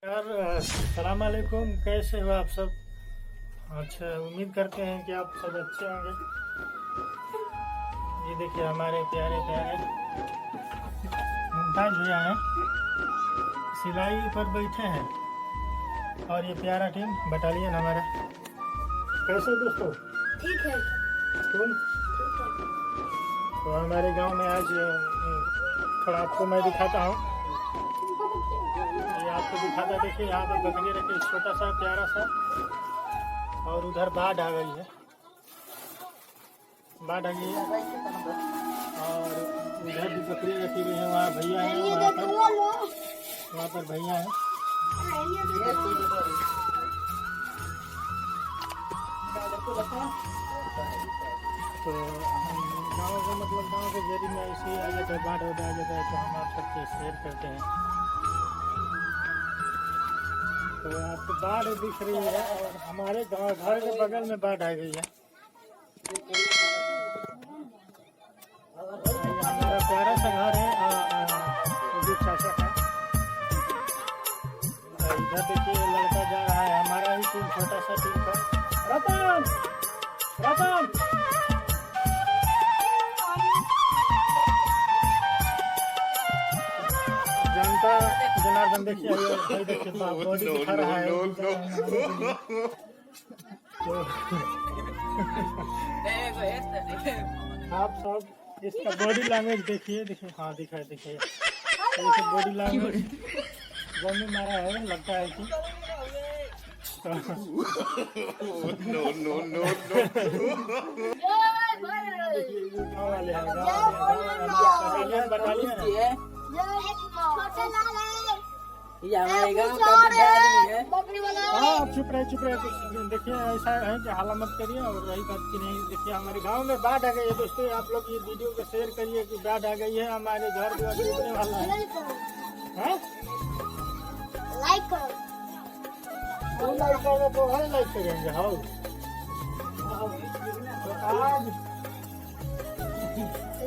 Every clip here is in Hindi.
यार सलाम वालेकुम, कैसे हो आप सब। अच्छा, उम्मीद करते हैं कि आप सब अच्छे होंगे। ये देखिए हमारे प्यारे प्यारे मुमताज भैया हैं, सिलाई पर बैठे हैं। और ये प्यारा टीम बटालियन हमारा। कैसे हो दोस्तों? ठीक है। तुम? ठीक है। तो हमारे गांव में आज थोड़ा आपको मैं दिखाता हूँ। ये आपको दिखाता, देखिए यहाँ पर बकरी रखे, छोटा सा प्यारा सा। और उधर बाढ़ आ गई है, बाढ़ आ गई है। और उधर भी बकरी रखी हुई है, वहाँ भैया है, वहाँ पर भैया है। तो गाँव को मतलब गाँव के जरिए में ऐसे ही आ जाता है, बाढ़ आ जाता है, तो हम आप सबसे शेयर करते हैं। तो आपको बाढ़ दिख रही है और हमारे गाँव घर के बगल में बाढ़ आ गई है। हमारा प्यारा सा घर है, चाचा का। इधर देखिए लड़का जा रहा है, हमारा ही टीम, छोटा सा टीम का। रतन रतन जनता जनार्दन देखिए, देखिए बॉडी दिखा रहा है। आप सब इसका बॉडी लैंग्वेज देखिए, देखिए, हाँ दिखाए, देखिए बॉडी लैंग्वेज बॉम्बे मारा है, लगता है कि गाँव वाले हैं, हाँ चुप रहे कुछ देखिए, ऐसा है कि हाला मत करिए। और रही बात की नहीं, देखिए हमारे गांव में बाढ़ आ गई है दोस्तों। आप लोग ये वीडियो को शेयर करिए कि बाढ़ आ गई है, हमारे घर जो डूबने वाला है। लाइक करो, लाइक करो तो हर लाइक करेंगे। हाँ, तो आज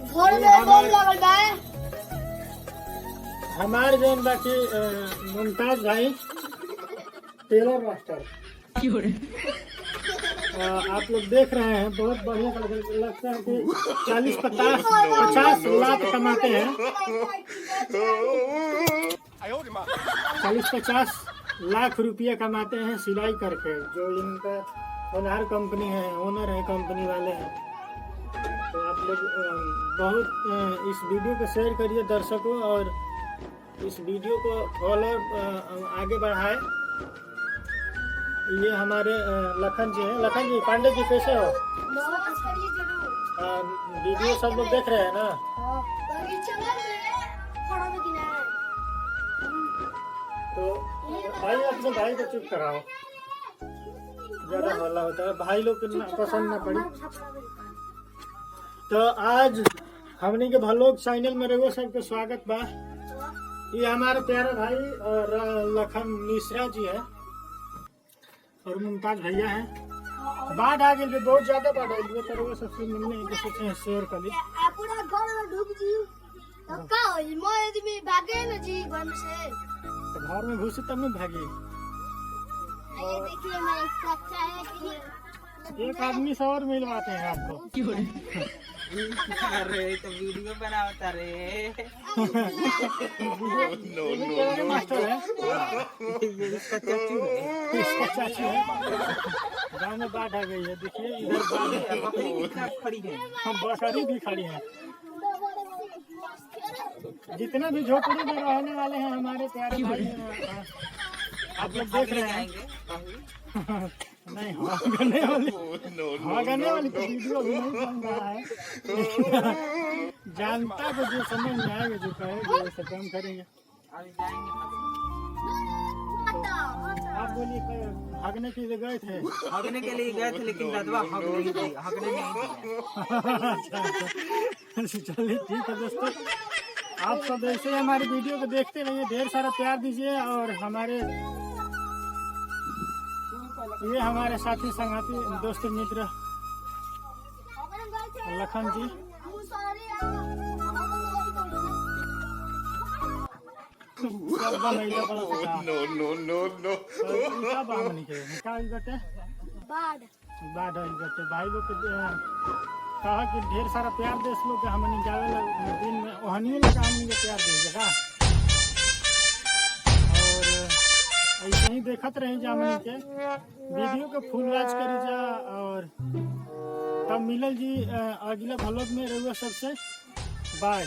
घर में बम लगल बा। हमारे जौन बाकी मुमताज भाई टेलर मास्टर, आप लोग देख रहे हैं, बहुत बढ़िया लगता है कि 40-50 लाख कमाते हैं। 40-50 लाख रुपया कमाते हैं सिलाई करके। जो इनका ओनर कंपनी है, ओनर है, कंपनी वाले हैं। तो आप लोग बहुत इस वीडियो को शेयर करिए दर्शकों, और इस वीडियो को फॉलो आगे बढ़ाए। ये हमारे लखन जी हैं। लखन जी, पांडे जी कैसे हो? वीडियो सब लोग देख रहे हैं ना? तो भाई अपने भाई को चुप कराओ, ज्यादा हल्ला होता है, भाई लोग को पसंद ना पड़ी। तो आज हमने के भलोग चैनल में रहो, सबको स्वागत बा। ये हमारे प्यारे भाई और लखन मिश्रा जी है, और मुमताज भैया हैं। बाढ़ आ गई, बहुत ज्यादा बाढ़ आ गई, पर वो सबसे मिलने के सोचे शेयर कर ली। पूरा घर में डूब जी, तो का होई? मोर आदमी भागे न जी घर में से। तो घर में घुसे तब में भागी। ये देखिए, मैं इसका अच्छा है कि एक आदमी से और मिलवाते हैं आपको। अरे तो वीडियो बनाता रे। मास्टर है, इसका चाचू है, इसका चाचू है। गाँव में बाढ़ आ गई है, देखिए इधर बाढ़ है। बकरी कितना खड़ी है, हम बकरी भी खड़ी हैं। जितना भी झोपड़ी में रहने वाले हैं हमारे प्यारे भाई, आप लोग देख रहे हैं। नहीं, भागने वाली तो वीडियो भी नहीं बन रहा है। जनता को जो समझ में आएगा, जो कहेगा, वो सब काम करेंगे। अभी जाएंगे। आप बोलिए, भागने के लिए गए थे? भागने के लिए गए थे, लेकिन ददवा हगने नहीं दिया। अच्छा, चलिए ठीक है दोस्तों, आप सब ऐसे ही हमारी वीडियो को देखते रहिए, ढेर सारा प्यार दीजिए। और हमारे ये हमारे साथी संगाती दोस्त मित्र लखन जी। सब बनैले बड़ा सा का बामनी के का ई बटे बाढ़ बाढ़ आई बटे भाई लोग के कहा कि ढेर सारा प्यार देश लोग के हमनी जावे दिन में ओहनियो लगा हमनी के प्यार दे जगह और ऐसे ही देखत रही जा हमनी के वीडियो के फुल वॉच करी जा और तब मिलल जी अगला व्लॉग में रहुआ सबसे बाय।